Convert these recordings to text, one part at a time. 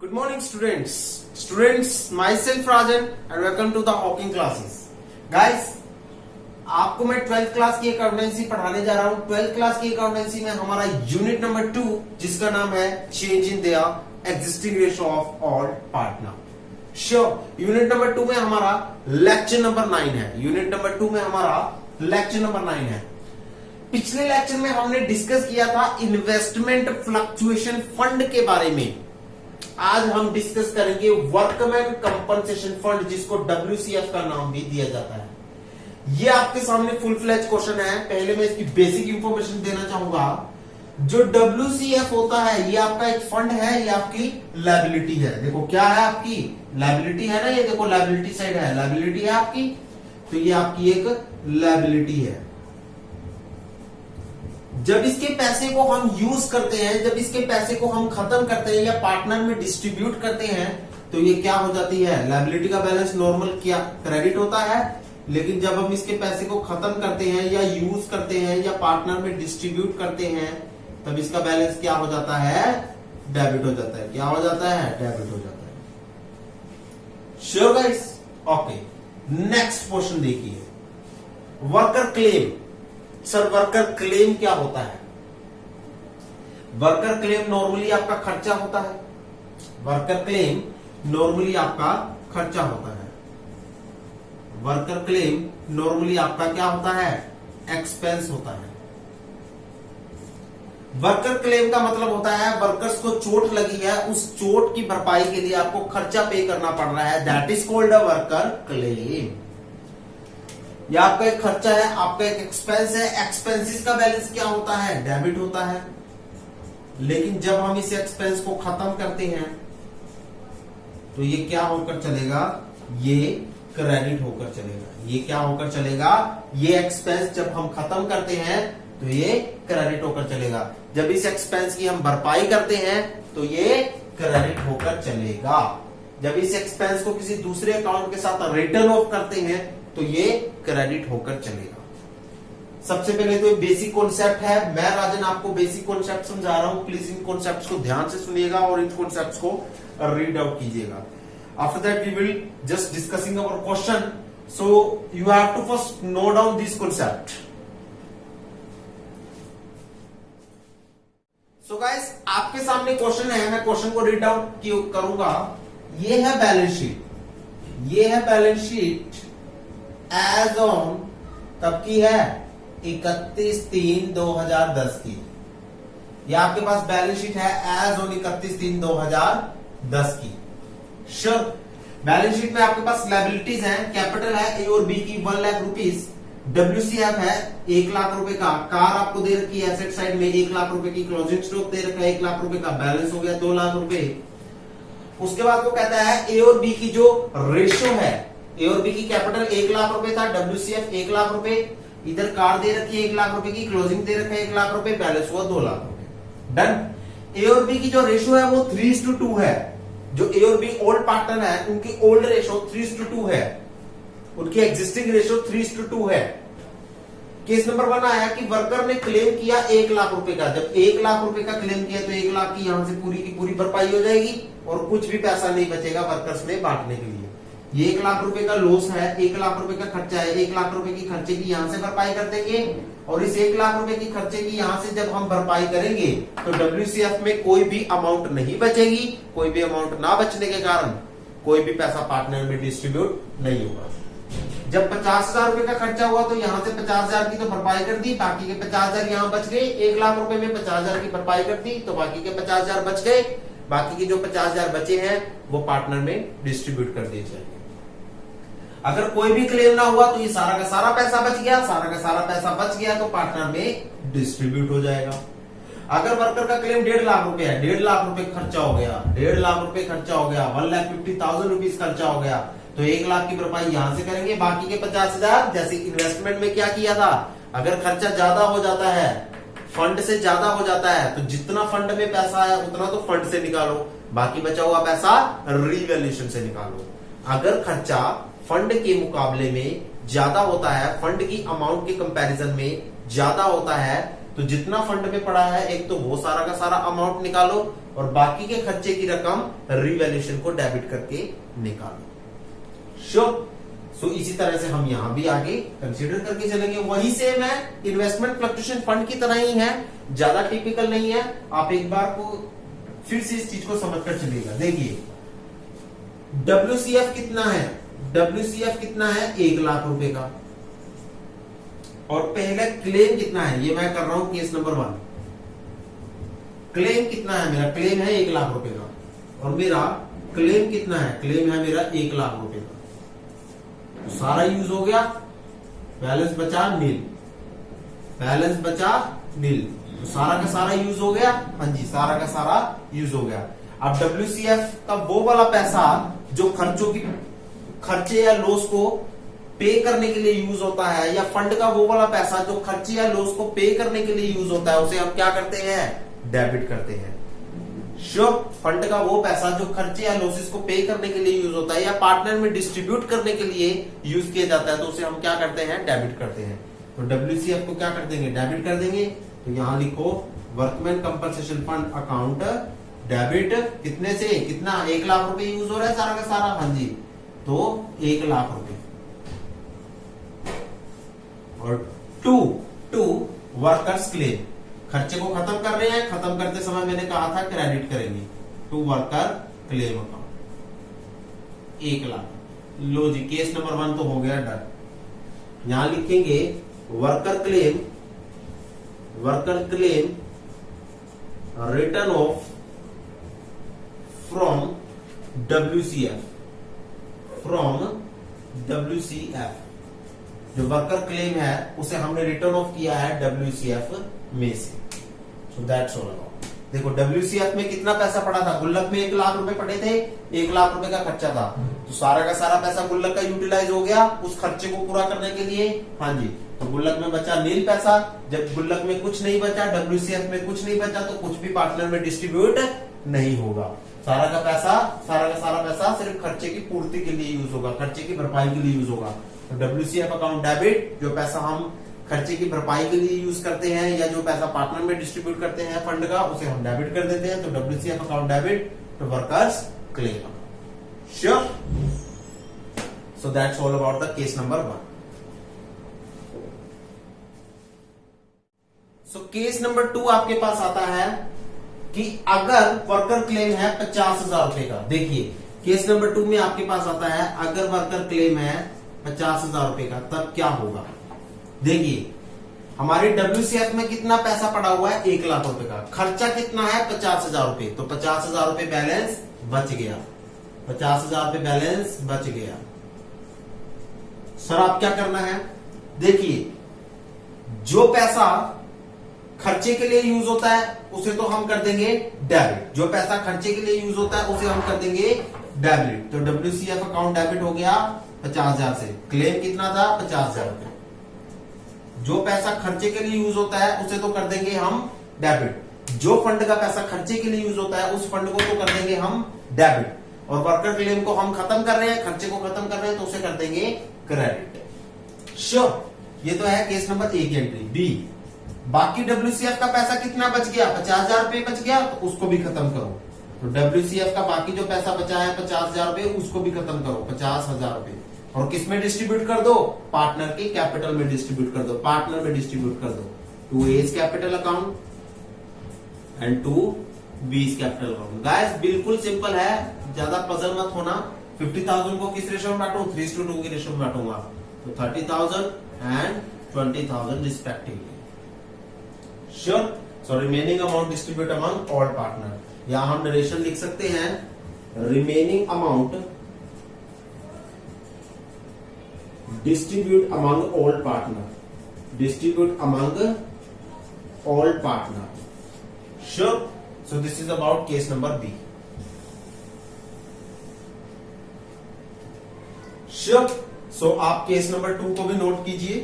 Good morning, students. Students, myself Rajan and welcome to the Hawking classes. Guys, आपको मैं 12th class की accountancy पढ़ाने जा रहा हूं। 12th क्लास की अकाउंटेंसी में हमारा यूनिट नंबर 2 जिसका नाम है change in their existing ratio of all partner. Sure, unit number 2 में हमारा लेक्चर नंबर 9 है। यूनिट नंबर 2 में हमारा लेक्चर नंबर 9 है। पिछले लेक्चर में हमने डिस्कस किया था इन्वेस्टमेंट फ्लक्चुएशन फंड के बारे में। आज हम डिस्कस करेंगे वर्कमैन कंपनसेशन फंड, जिसको WCF का नाम भी दिया जाता है। ये आपके सामने फुल फ्लैज क्वेश्चन है। पहले मैं इसकी बेसिक इंफॉर्मेशन देना चाहूंगा। जो WCF होता है ये आपका एक फंड है, ये आपकी लायबिलिटी है। देखो क्या है, आपकी लायबिलिटी है ना, ये देखो लायबिलिटी साइड है, लायबिलिटी है आपकी, तो ये आपकी एक लायबिलिटी है। जब इसके पैसे को हम यूज करते हैं, जब इसके पैसे को हम खत्म करते हैं या पार्टनर में डिस्ट्रीब्यूट करते हैं, तो ये क्या हो जाती है, लायबिलिटी का बैलेंस नॉर्मल क्या क्रेडिट होता है। लेकिन जब हम इसके पैसे को खत्म करते हैं या यूज करते हैं या पार्टनर में डिस्ट्रीब्यूट करते हैं, तब इसका बैलेंस क्या हो जाता है, डेबिट हो जाता है। क्या हो जाता है, डेबिट हो जाता है। Sure guys, okay. Next question देखिए, worker claim. Sir worker claim क्या होता है? वर्कर क्लेम नॉर्मली आपका खर्चा होता है। वर्कर क्लेम नॉर्मली आपका खर्चा होता है। वर्कर क्लेम नॉर्मली आपका क्या होता है, एक्सपेंस होता है। वर्कर क्लेम का मतलब होता है वर्कर्स को चोट लगी है, उस चोट की भरपाई के लिए आपको खर्चा पे करना पड़ रहा है, that is called a worker claim. यह आपका एक खर्चा है, आपका एक एक्सपेंस है। एक्सपेंसेस का बैलेंस क्या होता है, डेबिट होता है। लेकिन जब हम इस एक्सपेंस को खत्म करते हैं तो ये क्या होकर चलेगा, ये क्रेडिट होकर चलेगा। ये क्या होकर चलेगा, ये एक्सपेंस जब हम खत्म करते हैं तो ये क्रेडिट होकर चलेगा। जब इस एक्सपेंस की हम भरपाई करते हैं तो ये क्रेडिट होकर चलेगा। जब इस एक्सपेंस को किसी दूसरे अकाउंट के साथ रिटर्न ऑफ करते हैं तो ये क्रेडिट होकर चलेगा। सबसे पहले तो ये बेसिक कॉन्सेप्ट है। मैं राजन आपको बेसिक कॉन्सेप्ट समझा रहा हूं, प्लीज इन कॉन्सेप्ट्स को ध्यान से सुनिएगा और इन कॉन्सेप्ट्स को रीड आउट कीजिएगा। After that we will just discussing our question, so you have to first note down this concept. So guys, आपके सामने क्वेश्चन है, मैं क्वेश्चन को रीड आउट करूंगा। ये है बैलेंस शीट, ये है बैलेंस शीट एज ऑन कब की है, 31/3/2010 की। ये आपके पास बैलेंस शीट है एज ऑन 31/3/2010 की। श्योर, बैलेंस शीट में आपके पास लायबिलिटीज हैं। कैपिटल है ए और बी की 1 लाख रुपीज। WCF है 1 लाख रुपए का। कार आपको दे रखी है एसेट साइड में 1 लाख रुपए की। क्लोजिंग स्टॉक दे रखा है 1 लाख रुपए का। बैलेंस हो गया 2 लाख रुपए। उसके बाद वो कहता है ए और बी की जो रेशियो है, ए और बी की कैपिटल 1 लाख रुपए था, WCF 1 लाख रुपए, इधर कार दे रखी है 1 लाख रुपए की, क्लोजिंग दे रखा है 1 लाख रुपए, बैलेंस हुआ 2 लाख रुपए। डन। ए और बी की जो रेशियो है वो 3:2 है। जो ए और बी ओल्ड पार्टनर है उनकी ओल्ड रेशियो 3:2 है, उनकी एग्जिस्टिंग रेशियो 3:2 है। केस नंबर 1 आया कि वर्कर ने क्लेम किया 1 लाख रुपए का। जब 1 लाख रुपए का क्लेम किया तो 1 लाख की यहां से पूरी की पूरी भरपाई हो जाएगी और कुछ भी पैसा नहीं बचेगा वर्कर्स में बांटने के लिए। ये 1 लाख रुपए का लॉस है, 1 लाख रुपए का खर्चा है, 1 लाख रुपए की खर्चे की यहां से भरपाई कर देंगे और इस 1 लाख रुपए की खर्चे की यहां से जब हम भरपाई करेंगे तो WCF में कोई भी अमाउंट नहीं बचेगी। कोई भी अमाउंट ना बचने के कारण कोई भी पैसा पार्टनर में डिस्ट्रीब्यूट नहीं होगा। जब 50,000 रुपए का खर्चा हुआ तो यहां से 50,000 की तो भरपाई कर दी, बाकी के 50,000 यहां बच गए। 1 लाख रुपए में 50,000 की भरपाई कर दी तो बाकी के 50,000 बच गए। बाकी के जो 50,000 बचे हैं वो पार्टनर में डिस्ट्रीब्यूट कर दिए जाएंगे। अगर कोई भी क्लेम ना हुआ तो ये सारा का सारा पैसा बच गया, सारा का सारा पैसा बच गया तो पार्टनर में डिस्ट्रीब्यूट हो जाएगा। अगर वर्कर का क्लेम 1.5 लाख रुपए है, 1.5 लाख रुपए खर्चा हो गया, 1.5 लाख रुपए खर्चा हो गया, 1,50,000 रुपीज खर्चा हो गया, तो 1 लाख की भरपाई यहां से करेंगे। बाकी के 50,000 जैसे इन्वेस्टमेंट में क्या किया था, अगर खर्चा ज्यादा हो जाता है, फंड से ज्यादा हो जाता है, तो जितना फंड में पैसा है उतना तो फंड से निकालो, बाकी बचा हुआ पैसा रिवैल्यूएशन से निकालो। अगर खर्चा फंड के मुकाबले में ज्यादा होता है, फंड की अमाउंट के कंपैरिजन में ज्यादा होता है, तो जितना फंड में पड़ा है एक तो वो सारा का सारा अमाउंट निकालो, और बाकी के खर्चे की रकम रिवैल्यूएशन को डेबिट करके निकालो। श्योर। सो इसी तरह से हम यहां भी आगे कंसीडर करके चलेंगे। वही सेम है, इन्वेस्टमेंट फ्लक्चुएशन फंड की तरह ही है, ज्यादा टिपिकल नहीं है। आप एक बार को फिर से इस चीज को समझकर चलिएगा। देखिए WCF कितना है, WCF कितना है 1 लाख रुपए का, और पहले क्लेम कितना है, ये मैं कर रहा हूं केस नंबर 1। क्लेम कितना है मेरा, क्लेम है 1 लाख रुपए का, और मेरा क्लेम कितना है, क्लेम है मेरा 1 लाख रुपए का। तो सारा यूज हो गया, बैलेंस बचा नील, बैलेंस बचा नील, तो सारा का सारा यूज हो गया। हाँ जी, सारा का सारा यूज हो गया। अब WCF का वो वाला पैसा जो खर्चे या लॉस को पे करने के लिए यूज होता है, या फंड का वो वाला पैसा जो खर्चे या लॉस को पे करने के लिए यूज होता है, उसे हम क्या करते हैं, डेबिट करते हैं। श्योर। फंड का वो पैसा जो खर्चे या लॉसेस को पे करने के लिए यूज होता है या पार्टनर में डिस्ट्रीब्यूट करने के लिए यूज किया जाता है, तो उसे हम क्या करते हैं, डेबिट करते हैं। तो WCF को क्या कर देंगे, डेबिट कर देंगे। तो यहां लिखो workman compensation fund account debit, कितने से कितना, 1 लाख रुपए यूज हो रहा है सारा का सारा। हाँ जी, तो 1 लाख रुपए। और टू वर्कर्स क्लेम, खर्चे को खत्म कर रहे हैं, खत्म करते समय मैंने कहा था क्रेडिट करेंगे। To worker claim account 1 lakh. लो जी, केस नंबर 1 तो हो गया डन। यहां लिखेंगे worker claim return of from WCF, जो वर्कर क्लेम है उसे हमने रिटर्न ऑफ किया है WCF में से। सो दैट्स ऑल अबाउट। देखो WCF में कितना पैसा पड़ा था, गुल्लक में 1 लाख रुपए पड़े थे, 1 लाख रुपए का खर्चा था, तो सारा का सारा पैसा गुल्लक का यूटिलाइज हो गया उस खर्चे को पूरा करने के लिए। हाँ जी, तो गुल्लक में बचा नील पैसा। जब गुल्लक में कुछ नहीं बचा, WCF में कुछ नहीं बचा, तो कुछ भी पार्टनर में डिस्ट्रीब्यूट नहीं होगा। सारा का सारा पैसा सिर्फ खर्चे की पूर्ति के लिए यूज होगा, खर्चे की भरपाई के लिए यूज होगा। तो WCF अकाउंट डेबिट, जो पैसा हम खर्चे की भरपाई के लिए यूज करते हैं या जो पैसा पार्टनर में डिस्ट्रीब्यूट करते हैं फंड का, उसे हम डेबिट कर देते हैं। तो WCF account debit to workers claim. Sure. So that's all about the case number 1। So case number 2 आपके पास आता है कि अगर वर्कर क्लेम है 50,000 रुपए का। देखिए केस नंबर 2 में आपके पास आता है अगर वर्कर क्लेम है 50,000 रुपए का, तब क्या होगा। देखिए हमारे WCF में कितना पैसा पड़ा हुआ है, 1 लाख रुपए का, खर्चा कितना है 50,000 रुपए, तो 50,000 रुपए बैलेंस बच गया, 50,000 रुपए बैलेंस बच गया। सर आप क्या करना है, देखिए जो पैसा खर्चे के लिए यूज होता है उसे तो हम कर देंगे डेबिट, जो पैसा खर्चे के लिए यूज होता है उसे हम कर देंगे डेबिट। तो WCF अकाउंट डेबिट हो गया 50,000 से। क्लेम कितना था 50,000 रुपए। जो पैसा खर्चे के लिए यूज होता है उसे तो कर देंगे हम डेबिट, जो फंड का पैसा खर्चे के लिए यूज होता है उस फंड को तो कर देंगे हम डेबिट, और वर्कर क्लेम को हम खत्म कर रहे हैं, खर्चे को खत्म कर रहे हैं, तो उसे कर देंगे क्रेडिट। श्योर। ये तो है केस नंबर 1 की एंट्री। बी, बाकी WCF का पैसा कितना बच गया, 50,000 रुपए बच गया, तो उसको भी खत्म करो। तो WCF का बाकी जो पैसा बचा है 50,000 रुपए, उसको भी खत्म करो, 50,000 रुपए, और किस में डिस्ट्रीब्यूट कर दो, पार्टनर के कैपिटल में डिस्ट्रीब्यूट कर दो, पार्टनर में डिस्ट्रीब्यूट कर दो। To A's capital account and to B's capital account. Guys बिल्कुल सिंपल है, ज्यादा पजल मत होना। 50,000 को किस रेशो में बांटू, 3:2 की रेशो में बांटूंगा, तो 30,000 and 20,000 respectively. Sure. So remaining amount distribute among all partner. यहां हम नरेशन लिख सकते हैं, remaining amount distribute among all partner, distribute among all partner. Sure. So this is about case number B. Sure. So आप case number 2 को भी note कीजिए,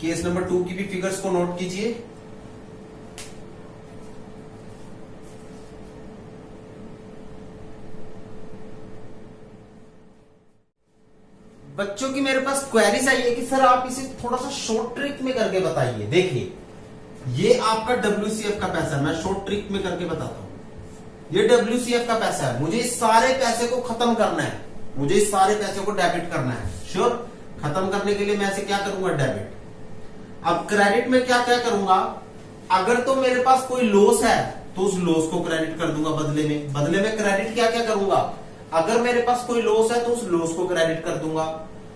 case number 2 की भी फिगर्स को नोट कीजिए। बच्चों की मेरे पास क्वेरीज आई है कि सर आप इसे थोड़ा सा शॉर्ट ट्रिक में करके बताइए। देखिए ये आपका WCF का पैसा है, मैं शॉर्ट ट्रिक में करके बताता हूं। ये WCF का पैसा है, मुझे इस सारे पैसे को खत्म करना है, मुझे इस सारे पैसे को डेबिट करना है। श्योर, खत्म करने के लिए मैं ऐसे क्या करूंगा, डेबिट। अब क्रेडिट में क्या क्या करूंगा, अगर तो मेरे पास कोई लॉस है तो उस लॉस को क्रेडिट कर दूंगा बदले में। बदले में क्रेडिट क्या क्या करूंगा, अगर मेरे पास कोई लॉस है तो उस लॉस को क्रेडिट कर दूंगा,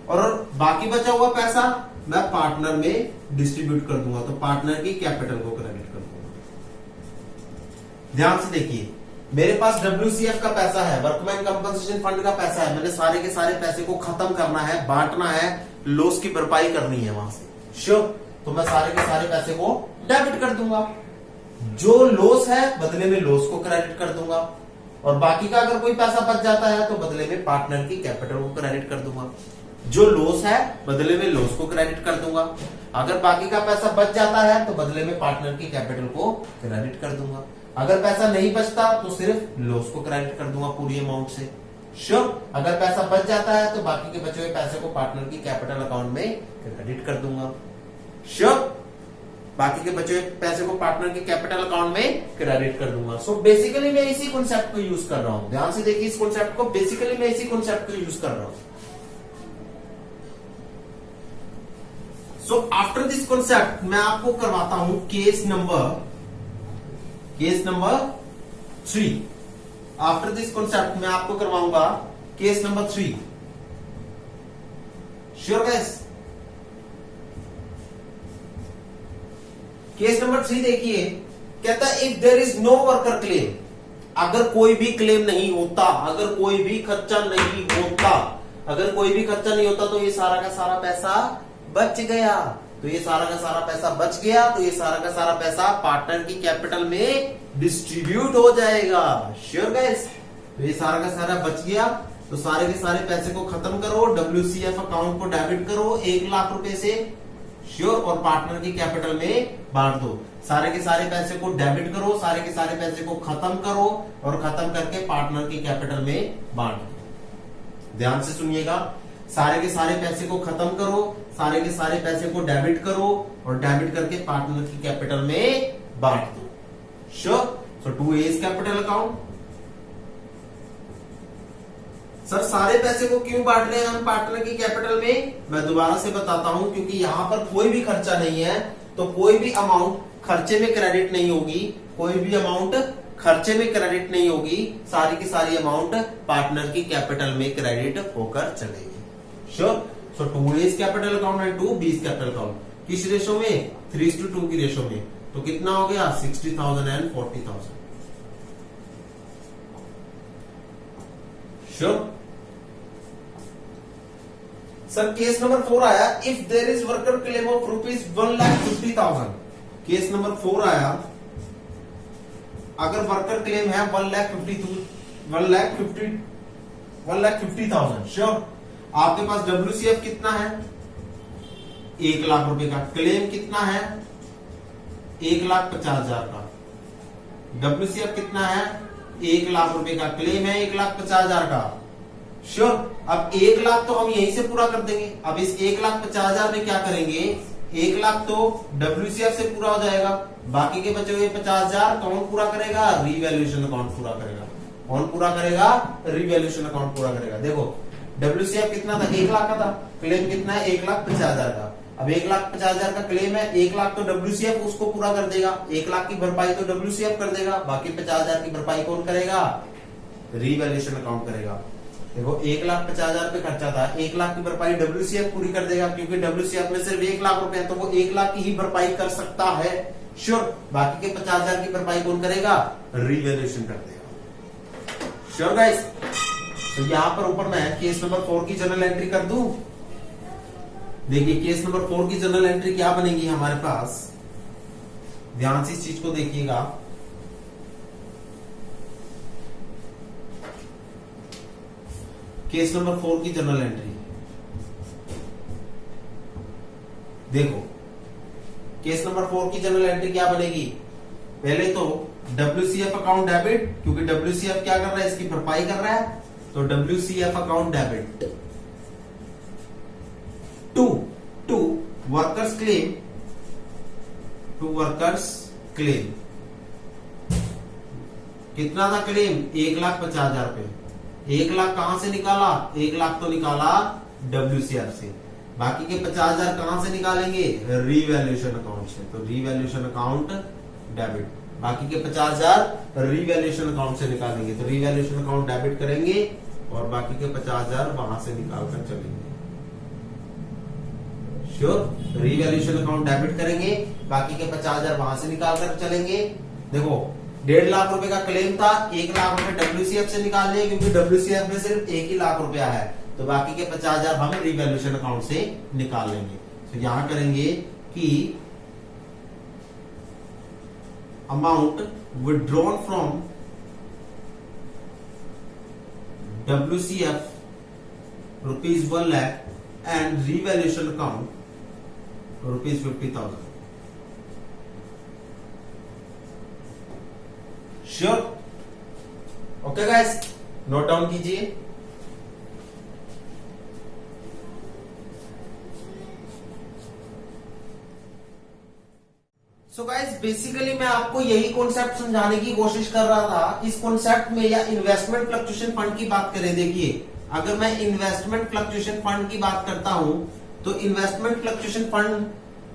और बाकी बचा हुआ पैसा मैं पार्टनर में डिस्ट्रीब्यूट कर दूंगा, तो पार्टनर की कैपिटल को क्रेडिट कर दूंगा। ध्यान से देखिए, मेरे पास WCF का पैसा है, वर्कमैन कंपनसेशन फंड का पैसा है, मैंने सारे के सारे पैसे को खत्म करना है, बांटना है, लॉस की भरपाई करनी है वहां से। श्योर, तो मैं सारे के सारे पैसे को डेबिट कर दूंगा। जो लॉस है बदले में लॉस को क्रेडिट कर दूंगा, और बाकी का अगर कोई पैसा बच जाता है तो बदले में पार्टनर की कैपिटल को क्रेडिट कर दूंगा। जो लॉस है बदले में लॉस को क्रेडिट कर दूंगा, अगर बाकी का पैसा बच जाता है तो बदले में पार्टनर की कैपिटल को क्रेडिट कर दूंगा। अगर पैसा नहीं बचता तो सिर्फ लॉस को क्रेडिट कर दूंगा पूरी अमाउंट से। श्योर, अगर पैसा बच जाता है तो बाकी के बचे हुए पैसे को पार्टनर की कैपिटल अकाउंट में क्रेडिट कर दूंगा। श्योर, बाकी के बचे हुए पैसे को पार्टनर के कैपिटल अकाउंट में क्रेडिट कर दूंगा। सो बेसिकली मैं इसी कॉन्सेप्ट को यूज कर रहा हूं, ध्यान से देखिए इस कॉन्सेप्ट को, बेसिकली मैं इसी कॉन्सेप्ट को यूज कर रहा हूं। सो आफ्टर दिस कॉन्सेप्ट मैं आपको करवाता हूं case number 3। After this concept मैं आपको करवाऊंगा case number 3। Sure guys, case number 3 देखिए, कहता है if there is no worker claim, अगर कोई भी क्लेम नहीं होता, अगर कोई भी खर्चा नहीं होता, अगर कोई भी खर्चा नहीं होता तो ये सारा का सारा पैसा बच गया, तो ये सारा का सारा पैसा बच गया, तो ये सारा का सारा पैसा पार्टनर की कैपिटल में डिस्ट्रीब्यूट हो जाएगा। श्योर गाइस, तो ये सारा का सारा बच गया, तो सारे के सारे पैसे को खत्म करो, WCF अकाउंट को डेबिट करो 1 लाख रुपए से। श्योर, और पार्टनर की कैपिटल में बांट दो। सारे के सारे पैसे को डेबिट करो, सारे के सारे पैसे को खत्म करो, और खत्म करके पार्टनर की कैपिटल में बांट दो। ध्यान से सुनिएगा, सारे के सारे पैसे को खत्म करो, सारे के सारे पैसे को डेबिट करो, और डेबिट करके पार्टनर की कैपिटल में बांट दो। श्योर, सो 2A कैपिटल अकाउंट। सर सारे पैसे को क्यों बांट रहे हैं हम पार्टनर की कैपिटल में, मैं दोबारा से बताता हूं, क्योंकि यहां पर कोई भी खर्चा नहीं है, तो कोई भी अमाउंट खर्चे में क्रेडिट नहीं होगी, कोई भी अमाउंट खर्चे में क्रेडिट नहीं होगी, सारी की सारी अमाउंट पार्टनर की कैपिटल में क्रेडिट होकर चलेगी। Sure, so 2A capital account and 2B capital account किस रेशो में, 3:2 की रेशो में, तो कितना हो गया 60,000 and 40,000। Sure, sir case number 4 आया, if there is worker claim of ₹1,50,000। Case number 4 आया, अगर वर्कर क्लेम है 1,50,000। श्योर, आपके पास WCF कितना है, 1 लाख रुपए का, क्लेम कितना है 1,50,000 का, WCF कितना है 1 लाख रुपए का, क्लेम है 1,50,000 का। श्योर, अब 1 लाख तो हम यहीं से पूरा कर देंगे। अब इस 1,50,000 में क्या करेंगे, 1 लाख तो WCF से पूरा हो जाएगा, बाकी के बचे हुए 50,000 कौन पूरा करेगा, रिवैल्यूएशन अकाउंट पूरा करेगा। कौन पूरा करेगा, रिवैल्यूएशन अकाउंट पूरा करेगा। देखो WCF कितना था, 1 लाख का था, क्लेम कितना है 1,50,000 का। अब 1,50,000 का क्लेम है, 1 लाख तो WCF उसको पूरा कर देगा, 1 लाख की भरपाई तो WCF कर देगा, बाकी 50,000 की भरपाई कौन करेगा, रिवैल्यूएशन अकाउंट करेगा। देखो 1,50,000 पे खर्चा था, 1 लाख की भरपाई WCF पूरी कर देगा, क्योंकि WCF में सिर्फ 1 लाख रुपए है, तो वो 1 लाख की ही भरपाई कर सकता है। श्योर, बाकी के 50,000 की भरपाई कौन करेगा, रिवैल्यूएशन कर देगा। श्योर गाइस, तो यहां पर ऊपर मैं केस नंबर 4 की जनरल एंट्री कर दूं। देखिए केस नंबर 4 की जनरल एंट्री क्या बनेगी हमारे पास, ध्यान से इस चीज को देखिएगा। केस नंबर 4 की जनरल एंट्री देखो, केस नंबर 4 की जनरल एंट्री क्या बनेगी, पहले तो WCF अकाउंट डेबिट, क्योंकि WCF क्या कर रहा है, इसकी भरपाई कर रहा है, तो WCF account debit to workers claim to workers claim. कितना था क्लेम? 1,50,000 रुपए। 1 लाख कहां से निकाला? 1 लाख तो निकाला WCF से। बाकी के 50,000 कहां से निकालेंगे? रीवैल्यूएशन अकाउंट से। तो रीवैल्यूएशन अकाउंट डेबिट। बाकी के 50,000 रीवैल्यूएशन अकाउंट से निकालेंगे। तो रीवैल्यूएशन अकाउंट डेबिट करेंगे और बाकी के 50,000 वहां से निकाल कर चलेंगे। श्योर। रीवैल्यूएशन अकाउंट डेबिट करेंगे, बाकी के 50,000 वहां से निकाल कर चलेंगे। देखो 1.5 लाख रुपए का क्लेम था, 1 लाख रुपए WCF से निकाल लिए क्योंकि WCF में सिर्फ 1 ही लाख रुपया है। तो बाकी के 50,000 हम रीवैल्यूएशन अकाउंट से निकाल लेंगे। तो यहां करेंगे कि amount withdrawn from WCF ₹1 lakh and revaluation account ₹50,000। Sure? Okay guys, note down कीजिए। सो गाइस, बेसिकली मैं आपको यही कॉन्सेप्ट समझाने की कोशिश कर रहा था। इस कॉन्सेप्ट में या इन्वेस्टमेंट फ्लक्चुएशन फंड की बात करें, देखिए अगर मैं इन्वेस्टमेंट फ्लक्चुएशन फंड की बात करता हूं तो इन्वेस्टमेंट फ्लक्चुएशन फंड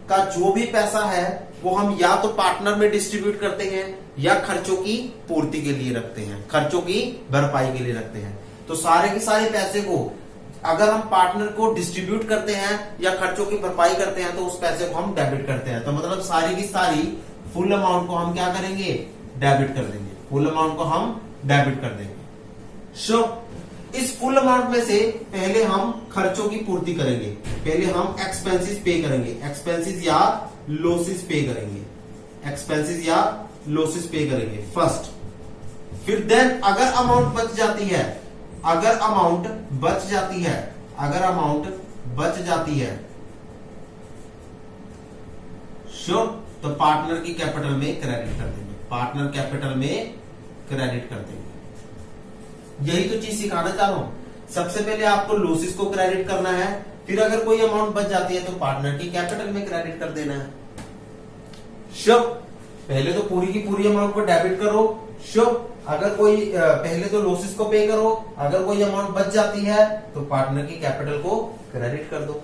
का जो भी पैसा है वो हम या तो पार्टनर में डिस्ट्रीब्यूट करते हैं या खर्चों की पूर्ति के लिए रखते हैं, खर्चों की भरपाई के लिए रखते हैं। तो सारे के सारे पैसे को अगर हम पार्टनर को डिस्ट्रीब्यूट करते हैं या खर्चों की भरपाई करते हैं तो उस पैसे को हम डेबिट करते हैं। तो मतलब सारी की सारी फुल अमाउंट को हम क्या करेंगे? डेबिट कर देंगे। फुल अमाउंट को हम डेबिट कर देंगे। सो इस फुल अमाउंट में से पहले हम खर्चों की पूर्ति करेंगे, पहले हम एक्सपेंसेस पे करेंगे, एक्सपेंसेस या लॉसेस पे करेंगे, एक्सपेंसेस या लॉसेस पे करेंगे फर्स्ट। फिर देन अगर अमाउंट बच जाती है, अगर अमाउंट बच जाती है, अगर अमाउंट बच जाती है श्योर, तो पार्टनर की कैपिटल में क्रेडिट कर देंगे, पार्टनर कैपिटल में क्रेडिट कर देंगे। यही तो चीज सिखाना चाह रहा हूं। सबसे पहले आपको लॉसेस को क्रेडिट करना है, फिर अगर कोई अमाउंट बच जाती है तो पार्टनर की कैपिटल में क्रेडिट कर देना है। श्योर? पहले तो पूरी की पूरी अमाउंट को डेबिट करो। श्योर? अगर कोई पहले तो लॉसेस को पे करो, अगर कोई अमाउंट बच जाती है तो पार्टनर की कैपिटल को क्रेडिट कर दो।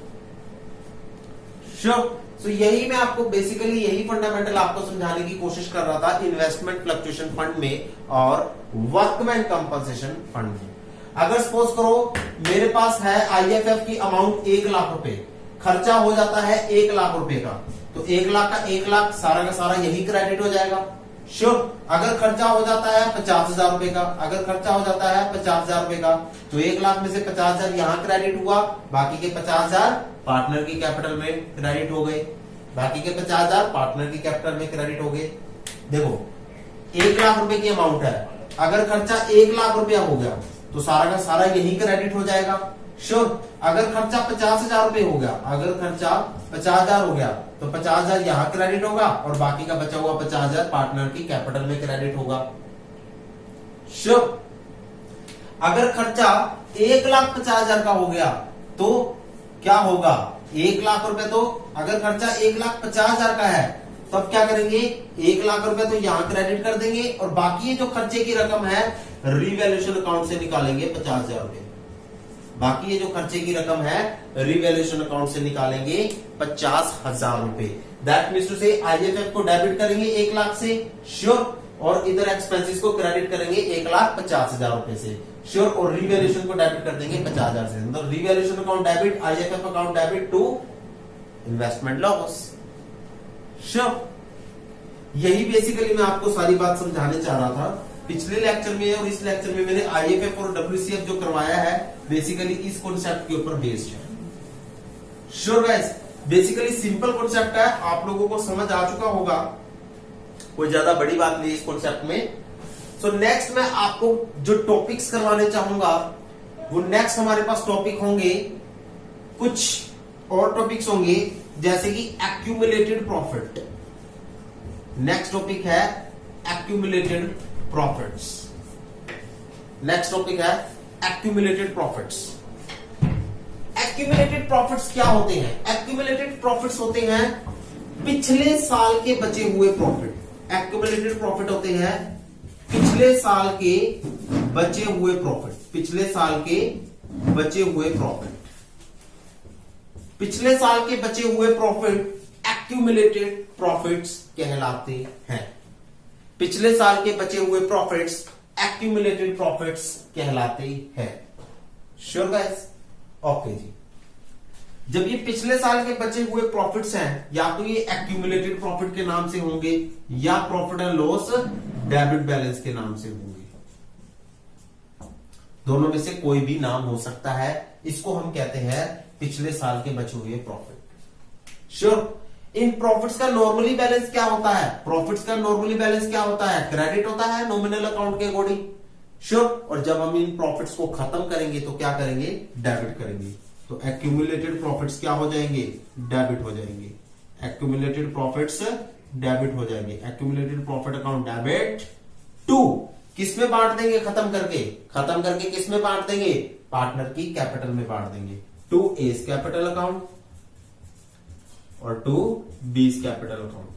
श्योर? सो यही मैं आपको बेसिकली यही फंडामेंटल आपको समझाने की कोशिश कर रहा था इन्वेस्टमेंट फ्लक्चुएशन फंड में और वर्कमैन कंपनसेशन फंड में। अगर सपोज करो मेरे पास है IFF की अमाउंट 1 लाख रुपए, खर्चा हो जाता है 1 लाख रुपए का, तो 1 लाख का 1 लाख सारा का सारा यही क्रेडिट हो जाएगा। श्योर? अगर खर्चा हो जाता है 50,000 रुपए का, अगर खर्चा हो जाता है 50,000 रुपए का तो 1 लाख में से 50,000 यहां क्रेडिट हुआ, बाकी के 50,000 पार्टनर की कैपिटल में क्रेडिट हो गए, बाकी के 50,000 पार्टनर की कैपिटल में क्रेडिट हो गए। देखो 1 लाख रुपए की अमाउंट है, अगर खर्चा 1 लाख रुपया हो गया तो सारा का सारा यही क्रेडिट हो जाएगा। श्योर? अगर खर्चा 50,000 रुपए हो गया, अगर खर्चा 50,000 हो गया तो 50,000 यहां क्रेडिट होगा और बाकी का बचा हुआ 50,000 पार्टनर की कैपिटल में क्रेडिट होगा। श्योर? अगर खर्चा 1,50,000 का हो गया तो क्या होगा? 1 लाख रुपए तो अगर खर्चा 1,50,000 का है तब क्या करेंगे? 1 लाख रुपए तो यहां क्रेडिट कर देंगे और बाकी जो खर्चे की रकम है रीवैल्यूएशन अकाउंट से निकालेंगे 50,000 रुपए। बाकी ये जो खर्चे की रकम है रीवैल्यूएशन अकाउंट से निकालेंगे 50,000 रुपए। दैट मीन्स टू से IFF को डेबिट करेंगे 1 लाख से। श्योर? और इधर एक्सपेंसेस को क्रेडिट करेंगे 1,50,000 रुपए से। श्योर? और रीवैल्यूएशन को डेबिट कर देंगे 50,000 से। मतलब revaluation account debit, IFF account debit to investment loss. Sure? यही बेसिकली मैं आपको सारी बात समझाने चाह रहा था। पिछले लेक्चर में और इस लेक्चर में मैंने IFF और WCF जो करवाया है बेसिकली इस कॉन्सेप्ट के ऊपर बेस्ड है। Sure guys? Basically simple concept है, आप लोगों को समझ आ चुका होगा, कोई ज्यादा बड़ी बात नहीं इस कॉन्सेप्ट में। सो नेक्स्ट मैं आपको जो टॉपिक्स करवाने चाहूंगा वो नेक्स्ट हमारे पास टॉपिक होंगे, कुछ और टॉपिक्स होंगे जैसे कि एक्यूमुलेटेड प्रॉफिट। नेक्स्ट टॉपिक है एक्यूमुलेटेड प्रॉफिट्स। नेक्स्ट टॉपिक है एक्यूमुलेटेड प्रॉफिट्स। एक्यूमुलेटेड प्रॉफिट्स क्या होते हैं? एक्यूमुलेटेड प्रॉफिट्स होते हैं पिछले साल के बचे हुए प्रॉफिट, एक्यूमुलेटेड प्रॉफिट होते हैं पिछले साल के बचे हुए प्रॉफिट, पिछले साल के बचे हुए प्रॉफिट, पिछले साल के बचे हुए प्रॉफिट एक्यूमुलेटेड प्रॉफिट्स कहलाते हैं। पिछले साल के बचे हुए प्रॉफिट्स एक्यूमुलेटेड प्रॉफिट्स कहलाते हैं। Sure guys? ओके जी। जब ये पिछले साल के बचे हुए प्रॉफिट्स हैं, या तो ये एक्यूमुलेटेड प्रॉफिट के नाम से होंगे या profit and loss debit balance के नाम से होंगे, दोनों में से कोई भी नाम हो सकता है। इसको हम कहते हैं पिछले साल के बचे हुए प्रॉफिट। श्योर? इन प्रॉफिट्स का नॉर्मली बैलेंस क्या होता है? प्रॉफिट्स का नॉर्मली बैलेंस क्या होता है? क्रेडिट होता है नॉमिनल अकाउंट के अकॉर्डिंग। श्योर? और जब हम इन प्रॉफिट्स को खत्म करेंगे तो क्या करेंगे? डेबिट करेंगे। तो एक्यूमुलेटेड प्रॉफिट्स क्या हो जाएंगे? डेबिट हो जाएंगे। एक्यूमुलेटेड प्रॉफिट्स डेबिट हो जाएंगे। Accumulated profit account debit to किस में बांट देंगे? खत्म करके, खत्म करके किस में बांट देंगे? पार्टनर की कैपिटल में बांट देंगे। टू एस कैपिटल अकाउंट और टू बीस कैपिटल अकाउंट।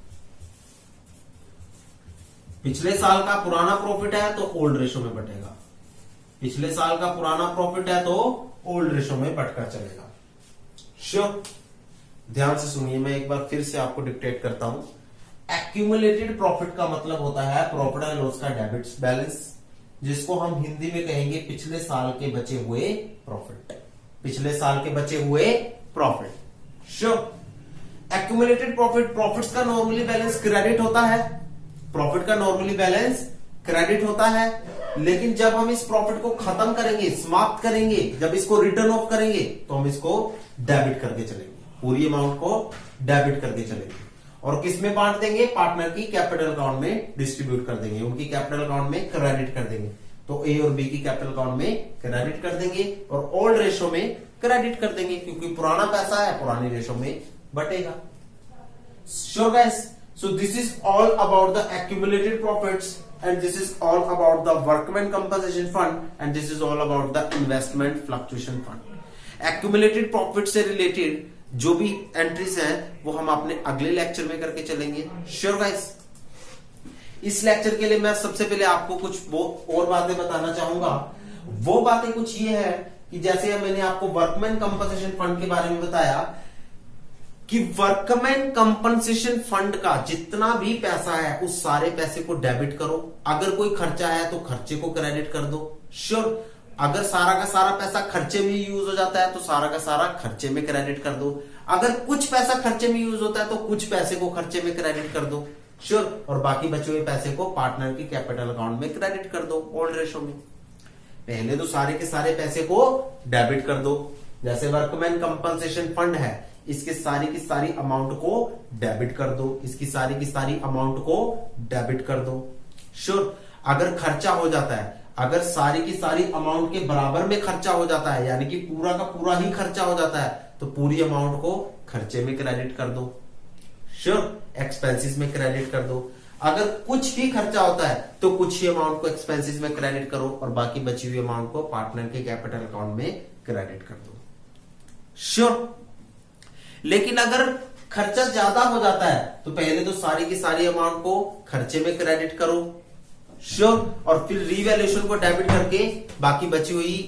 पिछले साल का पुराना प्रॉफिट है तो ओल्ड रेशो में बटेगा, पिछले साल का पुराना प्रॉफिट है तो ओल्ड रेशो में बटकर चलेगा। श्योर? ध्यान से सुनिए, मैं एक बार फिर से आपको डिक्टेट करता हूं। एक्यूमुलेटेड प्रॉफिट का मतलब होता है प्रॉफिट एंड लॉस का डेबिट बैलेंस, जिसको हम हिंदी में कहेंगे पिछले साल के बचे हुए प्रॉफिट, पिछले साल के बचे हुए profit. Sure? Accumulated profit, profits का नॉर्मली बैलेंस क्रेडिट होता है, प्रॉफिट का नॉर्मली बैलेंस क्रेडिट होता है, लेकिन जब हम इस प्रॉफिट को खत्म करेंगे, समाप्त करेंगे, जब इसको रिटर्न ऑफ करेंगे तो हम इसको डेबिट करके चलेंगे, पूरी अमाउंट को डेबिट करके चलेंगे। और किस में बांट देंगे? पार्टनर की कैपिटल अकाउंट में डिस्ट्रीब्यूट कर देंगे, उनकी कैपिटल अकाउंट में क्रेडिट कर देंगे। तो ए और बी की कैपिटल अकाउंट में क्रेडिट कर देंगे और ओल्ड रेशो में क्रेडिट कर देंगे, क्योंकि पुराना पैसा है, पुरानी रेशो में बटेगा। Sure guys, so this is all about the accumulated profits and this is all about the workman compensation fund and this is all about the investment fluctuation fund. Accumulated profit से related जो भी entries हैं वो हम अपने अगले lecture में करके चलेंगे। Sure guys? इस लेक्चर के लिए मैं सबसे पहले आपको कुछ वो और बातें बताना चाहूंगा। वो बातें कुछ ये है कि जैसे मैंने आपको वर्कमैन कंपनसेशन फंड के बारे में बताया कि वर्कमैन कंपनसेशन फंड का जितना भी पैसा है उस सारे पैसे को डेबिट करो। अगर कोई खर्चा है तो खर्चे को क्रेडिट कर दो। श्योर? अगर सारा का सारा पैसा खर्चे में यूज हो जाता है तो सारा का सारा खर्चे में क्रेडिट कर दो। अगर कुछ पैसा खर्चे में यूज होता है तो कुछ पैसे को खर्चे में क्रेडिट कर दो। श्योर? और बाकी बचे हुए पैसे को पार्टनर की कैपिटल अकाउंट में क्रेडिट कर दो ओल्ड रेशो में। पहले तो सारे के सारे पैसे को डेबिट कर दो। जैसे वर्कमैन कंपनसेशन फंड है, इसके सारी की सारी अमाउंट को डेबिट कर दो, इसकी सारी की सारी अमाउंट को डेबिट कर दो। श्योर? अगर खर्चा हो जाता है, अगर सारी की सारी अमाउंट के बराबर में खर्चा हो जाता है, यानी कि पूरा का पूरा ही खर्चा हो जाता है, तो पूरी अमाउंट को खर्चे में क्रेडिट कर दो। श्योर? एक्सपेंसेस में क्रेडिट कर दो। अगर कुछ ही खर्चा होता है तो कुछ ही अमाउंट को एक्सपेंसेस में क्रेडिट करो और बाकी बची हुई अमाउंट को पार्टनर के कैपिटल अकाउंट में क्रेडिट कर दो। श्योर? लेकिन अगर खर्चा ज्यादा हो जाता है तो पहले तो सारी की सारी अमाउंट को खर्चे में क्रेडिट करो। श्योर? और फिर रीवैल्यूएशन को डेबिट करके बाकी बची हुई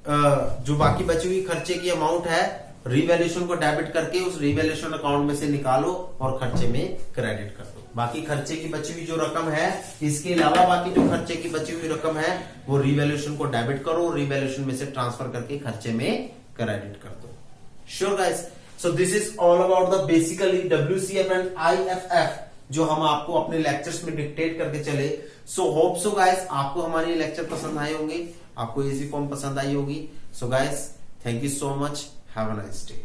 जो बाकी बची हुई खर्चे की अमाउंट है, रीवैल्यूएशन को डेबिट करके उस रीवैल्यूएशन अकाउंट में से निकालो और खर्चे में क्रेडिट कर दो। बाकी खर्चे की बची हुई जो रकम है, इसके अलावा बाकी जो खर्चे की बची हुई रकम है वो रीवैल्यूएशन को डेबिट करो, रीवैल्यूएशन में से ट्रांसफर करके खर्चे में क्रेडिट कर दो। Sure guys? So this is all about the basically WCF and IFF जो हम आपको अपने लेक्चर्स में डिक्टेट करके चले। So hope so guys आपको हमारे लेक्चर पसंद आए होंगे, आपको इजी फॉर्म पसंद आई होगी। So guys thank you so much, have a nice day।